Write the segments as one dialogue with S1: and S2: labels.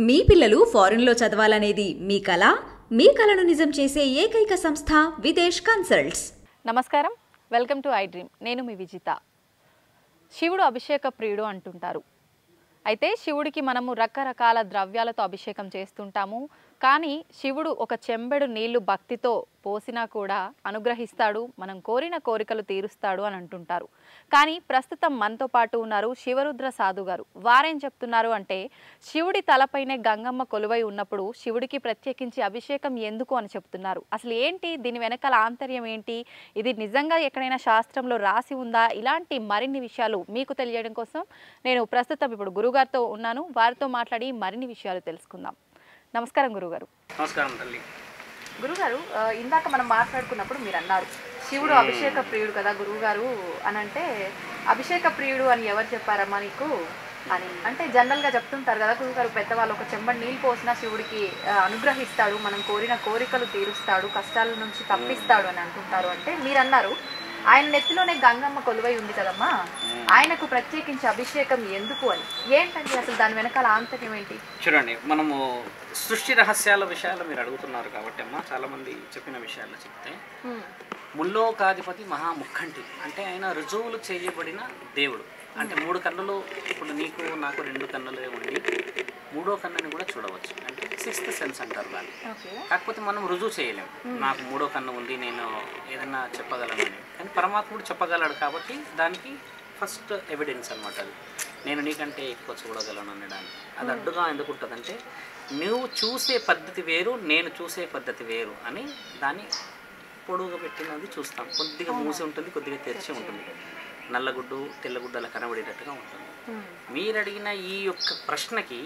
S1: మీ పిల్లలు ఫారెన్లో చదవాలనేది మీ కల? మీ కలను నిజం చేసే ఏకైక సంస్థ విదేశ్ కన్సల్ట్స్.
S2: నమస్కారం, వెల్కమ్ టు ఐ డ్రీమ్. నేను మీ విజిత. శివుడు అభిషేక ప్రియుడు అంటుంటారు. అయితే శివుడికి మనము రకరకాల ద్రవ్యాలతో అభిషేకం చేస్తుంటాము. కానీ శివుడు ఒక చెంబెడు నీళ్లు భక్తితో పోసినా కూడా అనుగ్రహిస్తాడు, మనం కోరిన కోరికలు తీరుస్తాడు అని అంటుంటారు. కానీ ప్రస్తుతం మనతో పాటు ఉన్నారు శివరుద్ర సాధు గారు. వారేం చెప్తున్నారు అంటే, శివుడి తలపైనే గంగమ్మ కొలువై ఉన్నప్పుడు శివుడికి ప్రత్యేకించి అభిషేకం ఎందుకు అని చెప్తున్నారు. అసలు ఏంటి దీని వెనకాల ఆంతర్యం ఏంటి, ఇది నిజంగా ఎక్కడైనా శాస్త్రంలో రాసి ఉందా? ఇలాంటి మరిన్ని విషయాలు మీకు తెలియడం కోసం నేను ప్రస్తుతం ఇప్పుడు గురుగారితో ఉన్నాను. వారితో మాట్లాడి మరిన్ని విషయాలు తెలుసుకుందాం. నమస్కారం గురుగారు.
S3: నమస్కారం తల్లి.
S2: గురుగారు, ఇందాక మనం మాట్లాడుకున్నప్పుడు మీరు అన్నారు శివుడు అభిషేక ప్రియుడు కదా గురువుగారు అని. అంటే అభిషేక ప్రియుడు అని ఎవరు చెప్పారమ్మా నీకు అని అంటే జనరల్గా చెప్తుంటారు కదా గురువుగారు, పెద్దవాళ్ళు ఒక చెంబడి నీళ్ళు పోసినా శివుడికి అనుగ్రహిస్తాడు, మనం కోరిన కోరికలు తీరుస్తాడు, కష్టాల నుంచి తప్పిస్తాడు అని అంటుంటారు. అంటే మీరు అన్నారు ఆయన నెత్తిలోనే గంగమ్మ కొలువై ఉంది కదమ్మా, ఆయనకు ప్రత్యేకించి అభిషేకం ఎందుకు అని. ఏంటంటే అసలు దాని వెనకాల ఆంతర్యం ఏంటి?
S3: చూడండి, మనము సృష్టి రహస్యాల విషయాలు మీరు అడుగుతున్నారు కాబట్టి అమ్మా, చాలా మంది చెప్పిన విషయాలు చెప్తే, ముల్లోకాధిపతి మహాముఖంటి అంటే ఆయన రుజువులు చేయబడిన దేవుడు. అంటే 3 కన్నులు, ఇప్పుడు నీకు నాకు 2 కన్నులే ఉండి 3వ కన్నుని కూడా చూడవచ్చు, అంటే 6th సెన్స్ అంటారు దాన్ని. కాకపోతే మనం రుజువు చేయలేము, నాకు 3వ కన్ను ఉంది నేను ఏదైనా చెప్పగలనని. కానీ పరమాత్ముడు చెప్పగలడు కాబట్టి దానికి ఫస్ట్ ఎవిడెన్స్ అనమాట అది. నేను నీకంటే ఎక్కువ చూడగలను అనడానికి. అది అడ్డుగా ఎందుకు ఉంటుందంటే, నువ్వు చూసే పద్ధతి వేరు, నేను చూసే పద్ధతి వేరు అని దాన్ని పొడుగుగా పెట్టినది చూస్తాం. కొద్దిగా మూసి ఉంటుంది, కొద్దిగా తెరిచి ఉంటుంది, నల్లగుడ్డు తెల్లగుడ్డు అలా కనబడేటట్టుగా ఉంటుంది. మీరు అడిగిన ఈ యొక్క ప్రశ్నకి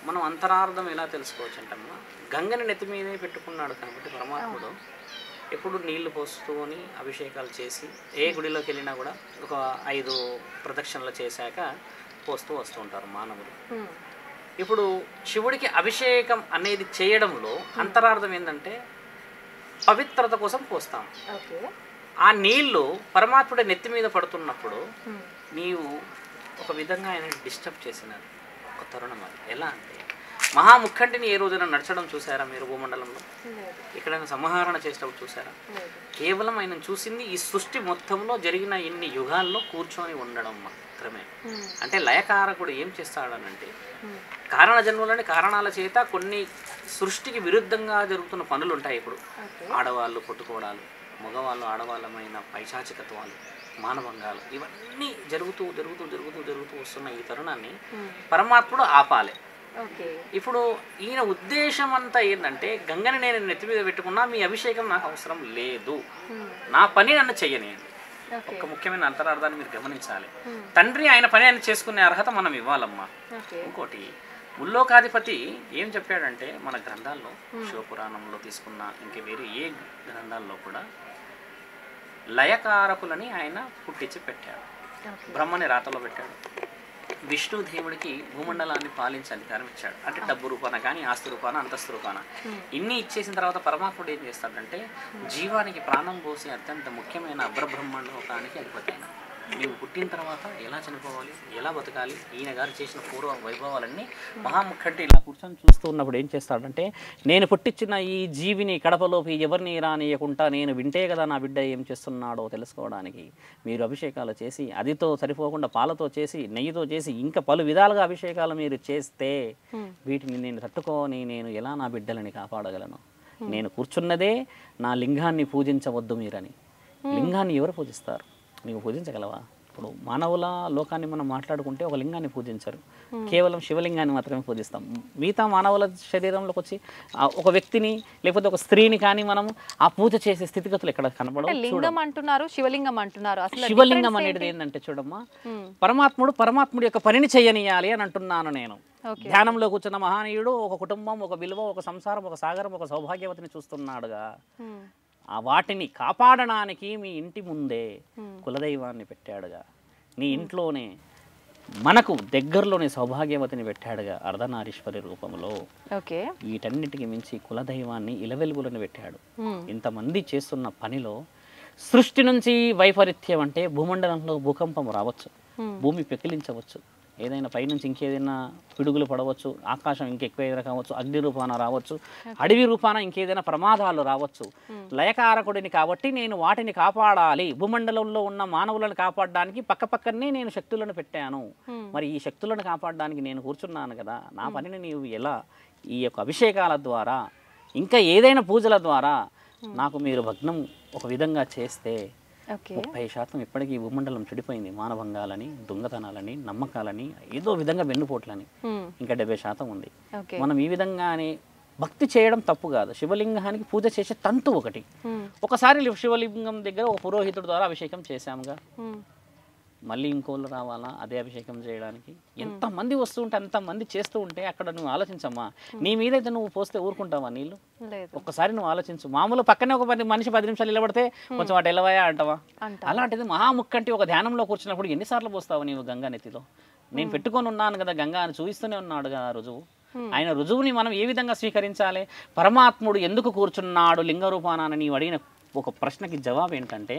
S3: మనం అంతరార్థం ఎలా తెలుసుకోవచ్చు అంటమ్మా, గంగని నెత్తి మీదే పెట్టుకున్నాడు కాబట్టి పరమాత్ముడు ఎప్పుడు నీళ్లు పోస్తూని అభిషేకాలు చేసి, ఏ గుడిలోకి వెళ్ళినా కూడా ఒక 5 ప్రదక్షిణలు చేశాక పోస్తూ వస్తూ ఉంటారు మానవులు. ఇప్పుడు శివుడికి అభిషేకం అనేది చేయడంలో అంతరార్థం ఏంటంటే, పవిత్రత కోసం పోస్తాం. ఆ నీళ్లు పరమాత్ముడి నెత్తి మీద పడుతున్నప్పుడు నీవు ఒక విధంగా ఆయన డిస్టర్బ్ చేసిన ఒక తరుణం అది. ఎలా అంటే, మహాముఖంటిని ఏ రోజున నడచడం చూసారా మీరు భూమండలంలో? ఎక్కడైనా సంహరణ చేసేటప్పుడు చూసారా? కేవలం ఆయన చూసింది ఈ సృష్టి మొత్తంలో జరిగిన ఇన్ని యుగాల్లో కూర్చొని ఉండడం మాత్రమే. అంటే లయకారకుడు ఏం చేస్తాడనంటే, కారణ జన్మలోని కారణాల చేత కొన్ని సృష్టికి విరుద్ధంగా జరుగుతున్న పనులు ఉంటాయి. ఇప్పుడు ఆడవాళ్ళు కొట్టుకోవడాలు, మగవాళ్ళు ఆడవాళ్ళమైన పైశాచికత్వాలు, మానభంగాలు, ఇవన్నీ జరుగుతూ జరుగుతూ జరుగుతూ జరుగుతూ వస్తున్న ఈ తరుణాన్ని పరమాత్ముడు ఆపాలి. ఇప్పుడు ఈయన ఉద్దేశం అంతా ఏంటంటే, గంగని నేను నెత్తి మీద పెట్టుకున్నా, మీ అభిషేకం నాకు అవసరం లేదు, నా పని నన్ను చెయ్యనియండి. ఒక ముఖ్యమైన అంతరార్థాన్ని మీరు గమనించాలి. తండ్రి ఆయన పని ఆయన చేసుకునే అర్హత మనం ఇవ్వాలమ్మా. ఇంకోటి, ముల్లోకాధిపతి ఏం చెప్పాడంటే, మన గ్రంథాల్లో శివపురాణంలో తీసుకున్న ఇంక వేరే ఏ గ్రంథాల్లో కూడా లయకారకులని ఆయన పుట్టించి పెట్టాడు. బ్రహ్మని రాతలో పెట్టాడు. విష్ణుదేవుడికి భూమండలాన్ని పాలించే అధికారం ఇచ్చాడు. అంటే డబ్బు రూపాన కానీ, ఆస్తి రూపాన, అంతస్తు రూపాన ఇన్ని ఇచ్చేసిన తర్వాత పరమాత్ముడు ఏం చేస్తాడంటే, జీవానికి ప్రాణం పోసి అత్యంత ముఖ్యమైన అగ్రబ్రహ్మాండోకానికి అధిపతి అయిన నీవు పుట్టిన తర్వాత ఎలా చనిపోవాలి, ఎలా బతకాలి, ఈయన గారు చేసిన పూర్వ వైభవాలన్నీ మహాముఖంటి ఇలా కూర్చొని చూస్తూ ఉన్నప్పుడు ఏం చేస్తాడంటే, నేను పుట్టించిన ఈ జీవిని కడపలోకి ఎవరిని రానియకుండా నేను వింటే కదా నా బిడ్డ ఏం చేస్తున్నాడో తెలుసుకోవడానికి మీరు అభిషేకాలు చేసి, అదితో సరిపోకుండా పాలతో చేసి, నెయ్యితో చేసి, ఇంకా పలు విధాలుగా అభిషేకాలు మీరు చేస్తే వీటిని నేను తట్టుకొని నేను ఎలా నా బిడ్డలని కాపాడగలను? నేను కూర్చున్నదే నా లింగాన్ని పూజించవద్దు మీరని. లింగాన్ని ఎవరు పూజిస్తారు? నీవు పూజించగలవా? ఇప్పుడు మానవుల లోకాన్ని మనం మాట్లాడుకుంటే ఒక లింగాన్ని పూజించరు, కేవలం శివలింగాన్ని మాత్రమే పూజిస్తాం. మిగతా మానవుల శరీరంలోకి వచ్చి ఒక వ్యక్తిని లేకపోతే ఒక స్త్రీని కానీ మనం ఆ పూజ చేసే స్థితిగతులు ఎక్కడ కనబడవు.
S2: లింగం అంటున్నారు, శివలింగం అంటున్నారు.
S3: శివలింగం అనేది ఏంటంటే చూడమ్మా, పరమాత్ముడు యొక్క పనిని చేయనియాలి అని అంటున్నాను నేను. ధ్యానంలో కూర్చున్న మహానీయుడు ఒక కుటుంబం, ఒక విలువ, ఒక సంసారం, ఒక సాగరం, ఒక సౌభాగ్యవతిని చూస్తున్నాడుగా. ఆ వాటిని కాపాడడానికి మీ ఇంటి ముందే కులదైవాన్ని పెట్టాడుగా, నీ ఇంట్లోనే మనకు దగ్గరలోనే సౌభాగ్యవతిని పెట్టాడుగా అర్ధనారీశ్వరి రూపంలో. వీటన్నిటికి మించి కులదైవాన్ని ఇలవెలుగులను పెట్టాడు. ఇంతమంది చేస్తున్న పనిలో సృష్టి నుంచి వైపరీత్యం అంటే భూమండలంలో భూకంపం రావచ్చు, భూమి పెకిలించవచ్చు, ఏదైనా పైనుంచి ఇంకేదైనా పిడుగులు పడవచ్చు, ఆకాశం ఇంకెక్కువ కావచ్చు, అగ్ని రూపాన రావచ్చు, అడవి రూపాన ఇంకేదైనా ప్రమాదాలు రావచ్చు. లయకారకుడిని కాబట్టి నేను వాటిని కాపాడాలి, భూమండలంలో ఉన్న మానవులను కాపాడడానికి పక్కపక్కనే నేను శక్తులను పెట్టాను. మరి ఈ శక్తులను కాపాడడానికి నేను కూర్చున్నాను కదా, నా పనిని నీవు ఎలా ఈ యొక్క అభిషేకాల ద్వారా ఇంకా ఏదైనా పూజల ద్వారా నాకు మీరు భగ్నం ఒక విధంగా చేస్తే 30% ఇప్పటికీ భూమండలం చెడిపోయింది. మానభంగాలని, దొంగతనాలని, నమ్మకాలని, ఏదో విధంగా వెన్నుపోట్లని. ఇంకా 70% ఉంది. మనం ఈ విధంగానే భక్తి చేయడం తప్పు కాదు. శివలింగానికి పూజ చేసే తంతు ఒకటి. ఒకసారి శివలింగం దగ్గర ఒక పురోహితుడి ద్వారా అభిషేకం చేశాముగా, మళ్ళీ ఇంకోళ్ళు రావాలా అదే అభిషేకం చేయడానికి? ఎంతమంది వస్తూ ఉంటే అంతమంది చేస్తూ ఉంటే అక్కడ నువ్వు ఆలోచించమ్మా, నీ మీదైతే నువ్వు పోస్తే ఊరుకుంటావా నీళ్ళు? ఒక్కసారి నువ్వు ఆలోచించు. మామూలు పక్కనే ఒక మనిషి 10 నిమిషాలు నిలబడితే కొంచెం అటు వెళ్ళవయా అంటావా? అలాంటిది మహాముక్కంటి ఒక ధ్యానంలో కూర్చున్నప్పుడు ఎన్నిసార్లు పోస్తావు నీవు గంగా నెత్తిలో? నేను పెట్టుకొని ఉన్నాను కదా గంగా అని చూపిస్తూనే ఉన్నాడు కదా రుజువు. ఆయన రుజువుని మనం ఏ విధంగా స్వీకరించాలి? పరమాత్ముడు ఎందుకు కూర్చున్నాడు లింగ రూపాన నీవు అడిగిన ఒక ప్రశ్నకి జవాబు ఏంటంటే,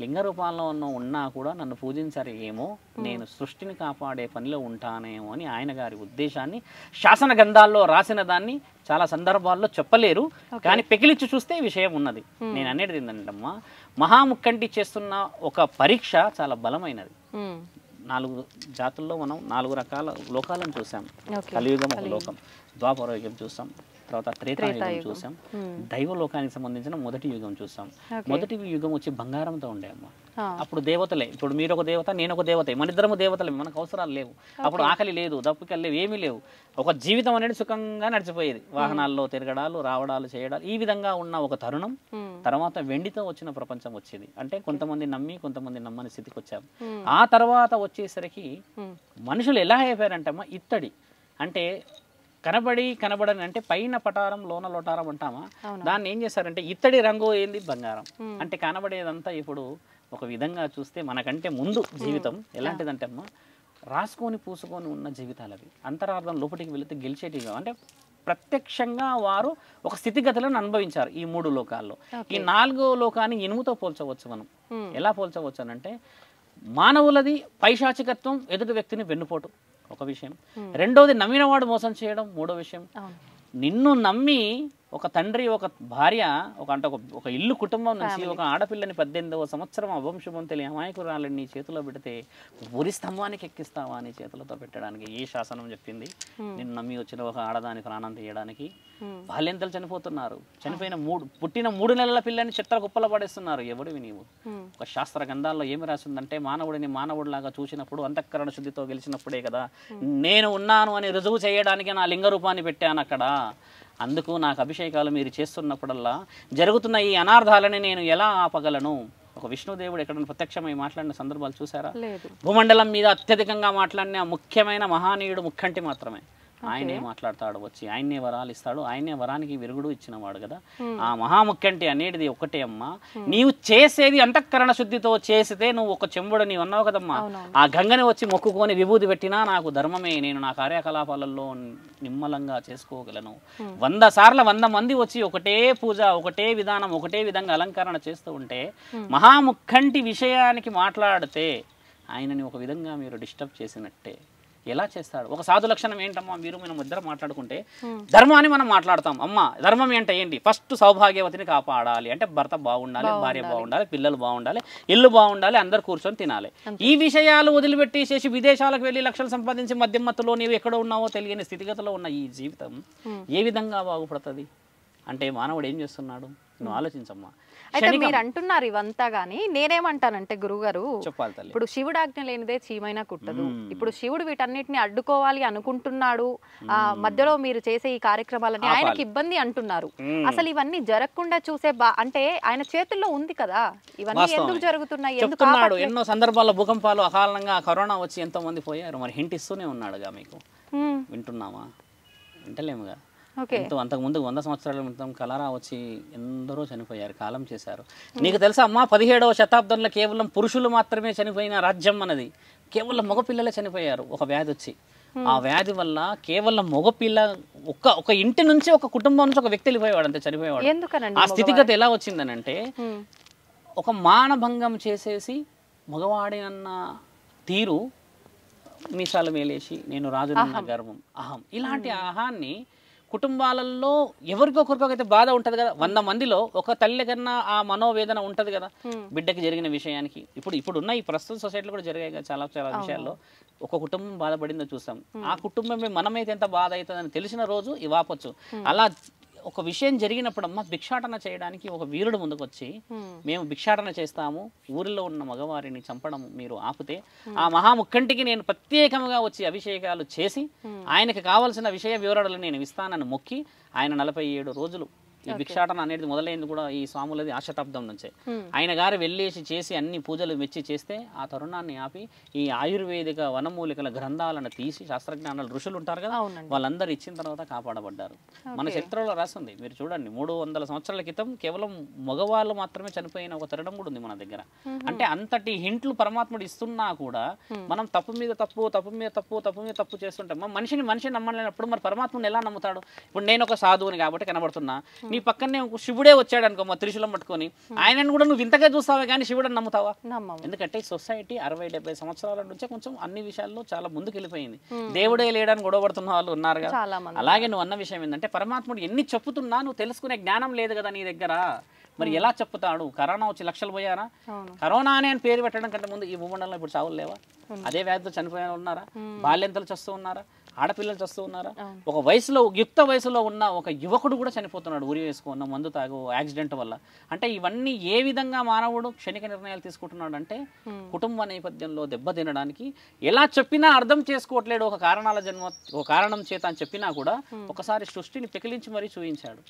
S3: లింగ రూపాల్లో ఉన్నా కూడా నన్ను పూజించారు ఏమో, నేను సృష్టిని కాపాడే పనిలో ఉంటానేమో అని ఆయన గారి ఉద్దేశాన్ని శాసన గ్రంథాల్లో రాసిన దాన్ని చాలా సందర్భాల్లో చెప్పలేరు, కానీ పెకిలిచ్చి చూస్తే విషయం ఉన్నది. నేను అనేది ఏంటంటమ్మా, మహాముక్కంటి చేస్తున్న ఒక పరీక్ష చాలా బలమైనది. 4 జాతుల్లో మనం 4 రకాల లోకాలను చూసాం. కలియుగం ఒక లోకం, ద్వాపర యుగం చూసాం, తర్వాత త్రేతాయుగం చూసాం, దైవలోకానికి సంబంధించిన మొదటి యుగం చూసాం. మొదటి యుగం వచ్చి బంగారంతో ఉండే అమ్మ. అప్పుడు దేవతలే, ఇప్పుడు మీరు ఒక దేవత నేను ఒక దేవత, మన ఇద్దరము దేవతలే, మనకు అవసరాలు లేవు. అప్పుడు ఆకలి లేదు, దప్పికలు లేవు, ఏమీ లేవు. ఒక జీవితం అనేది సుఖంగా నడిచిపోయేది. వాహనాల్లో తిరగడాలు, రావడాలు, చేయడాలు, ఈ విధంగా ఉన్న ఒక తరుణం. తర్వాత వెండితో వచ్చిన ప్రపంచం వచ్చేది. అంటే కొంతమంది నమ్మి కొంతమంది నమ్మని స్థితికి వచ్చాం. ఆ తర్వాత వచ్చేసరికి మనుషులు ఎలా అయిపోయారంటే అమ్మ, ఇత్తడి అంటే కనబడని, అంటే పైన పటారం లోన లోటారం అంటామా, దాన్ని ఏం చేశారంటే ఇత్తడి రంగు ఏంది బంగారం. అంటే కనబడేదంతా ఇప్పుడు ఒక విధంగా చూస్తే మనకంటే ముందు జీవితం ఎలాంటిదంటే అమ్మా, రాసుకొని పూసుకొని ఉన్న జీవితాలు అవి. అంతరార్థం లోపలికి వెళితే గెలిచేటివి. అంటే ప్రత్యక్షంగా వారు ఒక స్థితిగతులను అనుభవించారు ఈ 3 లోకాల్లో. ఈ 4వ లోకాన్ని ఇనుముతో పోల్చవచ్చు మనం. ఎలా పోల్చవచ్చు అనంటే, మానవులది పైశాచికత్వం, ఎదుటి వ్యక్తిని వెన్నుపోటు ఒక విషయం. రెండోది నమ్మినవాడు మోసం చేయడం మూడో విషయం. నిన్ను నమ్మి ఒక తండ్రి ఒక భార్య ఒక ఇల్లు కుటుంబం నుంచి ఒక ఆడపిల్లని 18వ సంవత్సరం అవంశమం తెలియ అమాయకురాలని నీ చేతిలో పెడితే ఉరి స్తంభానికి ఎక్కిస్తావా నీ చేతులతో పెట్టడానికి? ఏ శాసనం చెప్పింది నిన్ను నమ్మి వచ్చిన ఒక ఆడదాని ప్రాణం తీయడానికి? బాల్యంతలు చనిపోతున్నారు. పుట్టిన 3 నెలల పిల్లని చిత్ర కుప్పల పడేస్తున్నారు. ఎవడివి నీవు? ఒక శాస్త్ర గ్రంథాల్లో ఏమి రాసిందంటే, మానవుడిని మానవుడిలాగా చూసినప్పుడు అంతఃకరణ శుద్ధితో గెలిచినప్పుడే కదా నేను ఉన్నాను అని రుజువు చేయడానికి నా లింగ రూపాన్ని పెట్టాను అక్కడ. అందుకు నాకు అభిషేకాలు మీరు చేస్తున్నప్పుడల్లా జరుగుతున్న ఈ అనార్థాలని నేను ఎలా ఆపగలను? ఒక విష్ణుదేవుడు ఎక్కడైనా ప్రత్యక్షమై మాట్లాడిన సందర్భాలు చూసారా? భూమండలం మీద అత్యధికంగా మాట్లాడిన ముఖ్యమైన మహానీయుడు ముక్కంటి మాత్రమే. ఆయనే మాట్లాడతాడు, వచ్చి ఆయన్నే వరాలు ఇస్తాడు, ఆయనే వరానికి విరుగుడు ఇచ్చినవాడు కదా. ఆ మహాముఖ్యంటి అనేది ఒకటే అమ్మా, నీవు చేసేది అంతఃకరణ శుద్ధితో చేసితే నువ్వు ఒక చెంబుడు నీవు అన్నావు కదమ్మా, ఆ గంగని వచ్చి మొక్కుకొని విభూతి పెట్టినా నాకు ధర్మమే, నేను నా కార్యకలాపాలలో నిమ్మలంగా చేసుకోగలను. 100 సార్లు 100 మంది వచ్చి ఒకటే పూజ, ఒకటే విధానం, ఒకటే విధంగా అలంకరణ చేస్తూ ఉంటే మహాముఖ్యంటి విషయానికి మాట్లాడితే ఆయనని ఒక విధంగా మీరు డిస్టర్బ్ చేసినట్టే. ఎలా చేస్తాడు? ఒక సాధు లక్షణం ఏంటమ్మా, మనం ఇద్దరు మాట్లాడుకుంటే ధర్మాన్ని మనం మాట్లాడతాం. అమ్మ ధర్మం ఏంటి? ఫస్ట్ సౌభాగ్యవతిని కాపాడాలి అంటే భర్త బాగుండాలి, భార్య బాగుండాలి, పిల్లలు బాగుండాలి, ఇల్లు బాగుండాలి, అందరు కూర్చొని తినాలి. ఈ విషయాలు వదిలిపెట్టేసేసి విదేశాలకు వెళ్ళి లక్షలు సంపాదించి మధ్యమత్తులో నీవు ఎక్కడ ఉన్నావో తెలియని స్థితిగతిలో ఉన్న ఈ జీవితం ఏ విధంగా బాగుపడుతుంది అంటే మానవుడు ఏం చేస్తున్నాడు? నువ్వు ఆలోచించమ్మా.
S2: అయితే మీరు అంటున్నారు ఇవంతా గానీ నేనేమంటానంటే గురుగారు, ఇప్పుడు శివుడు ఆజ్ఞ లేనిదే చీమైనా కుట్టదు. ఇప్పుడు శివుడు వీటన్నిటిని అడ్డుకోవాలి అనుకుంటున్నాడు. మధ్యలో మీరు చేసే ఈ కార్యక్రమాలని ఆయనకి ఇబ్బంది అంటున్నారు. అసలు ఇవన్నీ జరగకుండా చూసే అంటే ఆయన చేతుల్లో ఉంది కదా, ఇవన్నీ ఎందుకు జరుగుతున్నాయి?
S3: చెప్తున్నాడు. ఎన్నో సందర్భాల్లో భూకంపాలు, అకారణంగా కరోనా వచ్చి ఎంతో మంది పోయారు. మరి హింట్ ఇస్తూనే ఉన్నాడుగా మీకు. వింటున్నామా? వింటలేముగా. అంతకుముందు 100 సంవత్సరాల క్రితం కలరా వచ్చి ఎందరో చనిపోయారు, కాలం చేశారు. నీకు తెలుసా అమ్మా, 17వ శతాబ్దంలో కేవలం పురుషులు మాత్రమే చనిపోయిన రాజ్యం అన్నది. కేవలం మగపిల్లలే చనిపోయారు ఒక వ్యాధి వచ్చి. ఆ వ్యాధి వల్ల కేవలం మగపిల్ల ఒక ఇంటి నుంచి, ఒక కుటుంబం నుంచి ఒక వ్యక్తి వెళ్ళిపోయేవాడు, అంతే చనిపోయేవాడు. ఆ స్థితిగతి ఎలా వచ్చిందనంటే, ఒక మానభంగం చేసేసి మగవాడి అన్న తీరు మీసాలు మేలేసి నేను రాజునన్న గర్వం, అహం, ఇలాంటి అహాన్ని కుటుంబాలలో ఎవరికొకరికైతే బాధ ఉంటుంది కదా, 100 మందిలో ఒక తల్లి కన్నా ఆ మనోవేదన ఉంటుంది కదా బిడ్డకి జరిగిన విషయానికి. ఇప్పుడున్న ఈ ప్రస్తుత సొసైటీలో కూడా జరిగాయి కదా చాలా చాలా విషయాల్లో. ఒక కుటుంబం బాధపడిందో చూసాం, ఆ కుటుంబమే మనమైతే ఎంత బాధ అవుతుందని తెలిసిన రోజు ఇవాపొచ్చు. అలా ఒక విషయం జరిగినప్పుడు అమ్మ భిక్షాటన చేయడానికి ఒక వీరుడు ముందుకు వచ్చి, మేము భిక్షాటన చేస్తాము, ఊరిలో ఉన్న మగవారిని చంపడం మీరు ఆపితే ఆ మహాముఖంటికి నేను ప్రత్యేకంగా వచ్చి అభిషేకాలు చేసి ఆయనకి కావాల్సిన విషయ వివరాలు నేను ఇస్తానని మొక్కి ఆయన 47 రోజులు ఈ భిక్షాటన అనేది మొదలైంది కూడా ఈ స్వాములది ఆ శతాబ్దం నుంచే. ఆయన గారు వెళ్ళేసి చేసి అన్ని పూజలు మెచ్చి చేస్తే ఆ తరుణాన్ని ఆపి ఈ ఆయుర్వేదిక వనమూలికల గ్రంథాలను తీసి శాస్త్రజ్ఞానాలు ఋషులు ఉంటారు కదా వాళ్ళందరూ ఇచ్చిన తర్వాత కాపాడబడ్డారు. మన చరిత్రలో రాసింది మీరు చూడండి, 300 సంవత్సరాల క్రితం కేవలం మగవాళ్ళు మాత్రమే చనిపోయిన ఒక తరుణం కూడా ఉంది మన దగ్గర. అంటే అంతటి హింట్లు పరమాత్ముడు ఇస్తున్నా కూడా మనం తప్పు మీద తప్పు, తప్పు మీద తప్పు, తప్పు మీద తప్పు చేస్తుంటాం. మనిషిని నమ్మలేనప్పుడు మరి పరమాత్ముని ఎలా నమ్ముతాడు? ఇప్పుడు నేను ఒక సాధువుని కాబట్టి కనబడుతున్నా, నీ పక్కనే శివుడే వచ్చాడు అనుకో మా త్రిశూలం పట్టుకొని, ఆయనను కూడా నువ్వు ఇంతగా చూస్తావే కానీ శివుడని నమ్ముతావా? ఎందుకంటే సొసైటీ 60-70 సంవత్సరాల నుంచే కొంచెం అన్ని విషయాల్లో చాలా ముందుకు వెళ్ళిపోయింది. దేవుడే లేడని గొడవపడుతున్న వాళ్ళు ఉన్నారు కదా. అలాగే నువ్వు అన్న విషయం ఏంటంటే పరమాత్ముడు ఎన్ని చెప్పుతున్నా నువ్వు తెలుసుకునే జ్ఞానం లేదు కదా నీ దగ్గర. మరి ఎలా చెప్తాడు? కరోనా వచ్చి లక్షలు పోయారా? కరోనా అనే పేరు పెట్టడం కంటే ముందు ఈ భూమండలంలో ఇప్పుడు చావులు లేవా? అదే వ్యాధితో చనిపోయిన ఉన్నారా? బాల్యంతలు చస్తూ ఉన్నారా? ఆడపిల్లలు చస్తూ ఉన్నారా? ఒక వయసులో యుక్త వయసులో ఉన్న ఒక యువకుడు కూడా చనిపోతున్నాడు ఉరి వేసుకున్న మందు తాగు యాక్సిడెంట్ వల్ల. అంటే ఇవన్నీ ఏ విధంగా మానవుడు క్షణిక నిర్ణయాలు తీసుకుంటున్నాడు అంటే కుటుంబ నేపథ్యంలో దెబ్బతినడానికి. ఎలా చెప్పినా అర్థం చేసుకోవట్లేడు. ఒక కారణం చేత అని చెప్పినా కూడా ఒకసారి సృష్టిని పెకిలించి మరీ చూపించాడు.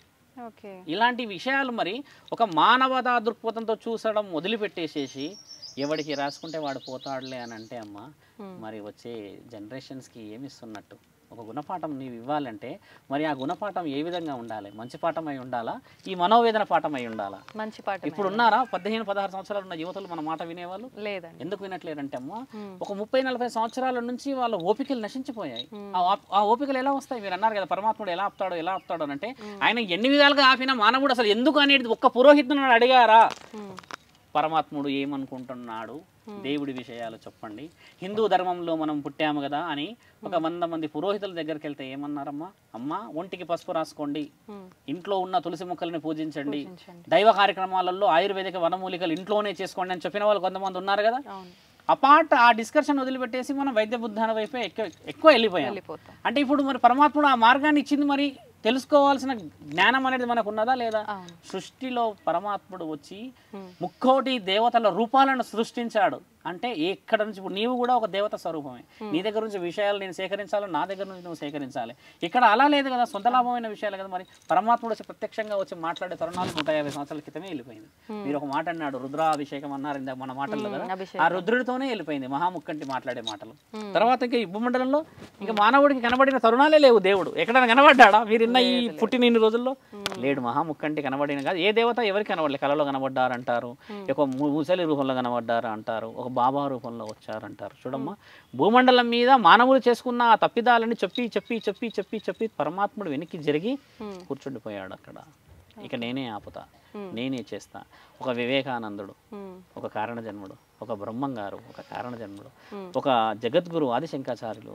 S3: ఇలాంటి విషయాలు మరి ఒక మానవతా దృక్పథంతో చూసడం వదిలిపెట్టేసేసి ఎవడికి రాసుకుంటే వాడు పోతాడులే అని అంటే అమ్మ మరి వచ్చే జనరేషన్స్కి ఏమి ఇస్తున్నట్టు? ఒక గుణపాఠం నీవు ఇవ్వాలంటే మరి ఆ గుణపాఠం ఏ విధంగా ఉండాలి? మంచి పాఠం అయి ఉండాలా? ఈ మనోవేదన పాఠం అయి ఉండాలా? మంచి పాఠం. ఇప్పుడు ఉన్నారా 15-16 సంవత్సరాలు ఉన్న యువతలు మన మాట వినేవాళ్ళు? లేదండి. ఎందుకు వినట్లేదంటే అమ్మ ఒక 30-40 సంవత్సరాల నుంచి వాళ్ళ ఓపికలు నశించిపోయాయి. ఆ ఓపికలు ఎలా వస్తాయి? మీరు అన్నారు కదా పరమాత్ముడు ఎలా ఆపుతాడు అంటే ఆయన ఎన్ని విధాలుగా ఆపినా మానవుడు అసలు ఎందుకు అనేది ఒక్క పురోహితుని అడిగారా? పరమాత్ముడు ఏమనుకుంటున్నాడు, దేవుడి విషయాలు చెప్పండి, హిందూ ధర్మంలో మనం పుట్టాము కదా అని ఒక 100 మంది పురోహితుల దగ్గరికి వెళ్తే ఏమన్నారమ్మా? అమ్మ ఒంటికి పసుపు రాసుకోండి, ఇంట్లో ఉన్న తులసి మొక్కల్ని పూజించండి, దైవ కార్యక్రమాలలో ఆయుర్వేదిక వనమూలికలు ఇంట్లోనే చేసుకోండి అని చెప్పిన వాళ్ళు కొంతమంది ఉన్నారు కదా. ఆ డిస్కషన్ వదిలిపెట్టేసి మనం వైద్య బుద్ధాన వైపే ఎక్కువ వెళ్ళిపోయాం. అంటే ఇప్పుడు మరి పరమాత్ముడు ఆ మార్గాన్ని ఇచ్చింది, మరి తెలుసుకోవాల్సిన జ్ఞానం అనేది మనకు ఉన్నదా లేదా? సృష్టిలో పరమాత్ముడు వచ్చి 30 దేవతల రూపాలను సృష్టించాడు. అంటే ఎక్కడ నుంచి ఇప్పుడు నీవు కూడా ఒక దేవత స్వరూపమే. నీ దగ్గర నుంచి విషయాలు నేను సేకరించాలి, నా దగ్గర నుంచి నువ్వు సేకరించాలి. ఇక్కడ అలా లేదు కదా, సొంత లాభమైన విషయాలు కదా. మరి పరమాత్ముడు వచ్చి ప్రత్యక్షంగా వచ్చి మాట్లాడే తరుణాలు 150 సంవత్సరాల క్రితమే వెళ్ళిపోయింది. మీరు ఒక మాట అన్నాడు, రుద్రాభిషేకం అన్నారు ఇందాక మన మాటల్లో కదా, ఆ రుద్రుడితోనే వెళ్ళిపోయింది మహాముఖంటి మాట్లాడే మాటలు. తర్వాత ఇంకా ఈ భూమండలంలో ఇంకా మానవుడికి కనబడిన తరుణాలే లేవు. దేవుడు ఎక్కడైనా కనబడ్డా మీరు ఈ పుట్టిన ఇన్ని రోజుల్లో? లేడు. మహాముఖంటి కనబడిన కాదు. ఏ దేవత ఎవరికి కనబడలేదు. కళలో కనబడ్డారు అంటారు, ఒక ముసలి రూపంలో కనబడ్డారు అంటారు, ఒక బాబా రూపంలో వచ్చారంటారు. చూడమ్మా, భూమండలం మీద మానవులు చేసుకున్న ఆ తప్పిదాలని చెప్పి చెప్పి చెప్పి చెప్పి చెప్పి పరమాత్ముడు వెనక్కి జరిగి కూర్చుండిపోయాడు అక్కడ. ఇక నేనే ఆపుతా, నేనే చేస్తా. ఒక వివేకానందుడు, ఒక కారణ జన్ముడు, ఒక బ్రహ్మంగారు, ఒక కారణ జన్ముడు, ఒక జగద్గురు ఆదిశంకరాచార్యులు,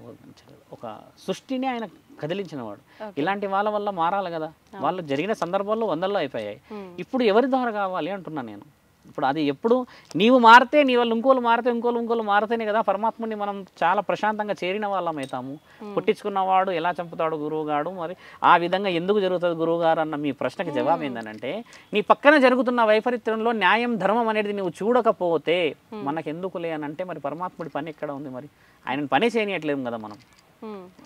S3: ఒక సృష్టిని ఆయన కదిలించిన వాడు. ఇలాంటి వాళ్ళ వల్ల మారాలి కదా. వాళ్ళు జరిగిన సందర్భాల్లో 100లో అయిపోయాయి. ఇప్పుడు ఎవరి ద్వారా కావాలి అంటున్నా నేను. ఇప్పుడు అది ఎప్పుడు నీవు మారితే, నీ వాళ్ళు ఇంకోళ్ళు మారితే, ఇంకోళ్ళు మారితేనే కదా పరమాత్ముని మనం చాలా ప్రశాంతంగా చేరిన వాళ్ళం అవుతాము. పుట్టించుకున్నవాడు ఎలా చంపుతాడు గురువుగాడు, మరి ఆ విధంగా ఎందుకు జరుగుతుంది గురువుగారు అన్న మీ ప్రశ్నకి జవాబు ఏంటంటే, నీ పక్కన జరుగుతున్న వైపరీత్యంలో న్యాయం ధర్మం అనేది నువ్వు చూడకపోతే మనకెందుకులే అని అంటే మరి పరమాత్ముడి పని ఎక్కడ ఉంది? మరి ఆయన పని చేయనియట్లేదు కదా మనం.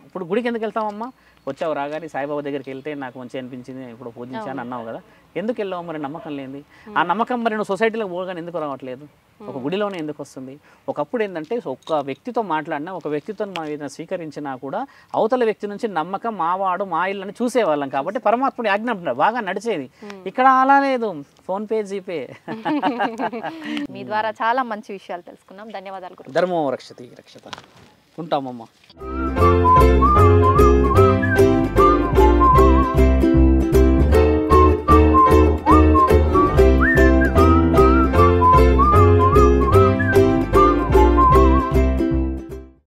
S3: ఇప్పుడు గుడికి ఎందుకు వెళ్తామమ్మా? వచ్చావు రాగానే సాయిబాబా దగ్గరికి వెళ్తే నాకు మంచి అనిపించింది, ఇప్పుడు పూజించాను అన్నావు కదా, ఎందుకు వెళ్ళావు? మరి నమ్మకం లేని ఆ నమ్మకం మరి నువ్వు సొసైటీలో పోగానే ఎందుకు రావట్లేదు? ఒక గుడిలోనే ఎందుకు వస్తుంది? ఒకప్పుడు ఏంటంటే ఒక వ్యక్తితో మాట్లాడినా, ఒక వ్యక్తితో మనం ఏదైనా స్వీకరించినా కూడా అవతల వ్యక్తి నుంచి నమ్మకం మావాడు మా ఇల్లు అని చూసేవాళ్ళం. కాబట్టి పరమాత్ముడి ఆజ్ఞ బాగా నడిచేది. ఇక్కడ అలా లేదు, ఫోన్పే జీపే.
S2: మీ ద్వారా చాలా మంచి విషయాలు తెలుసుకున్నాం. ధన్యవాదాలు.
S3: ధర్మో రక్షతి రక్షత. ఉంటామమ్మా.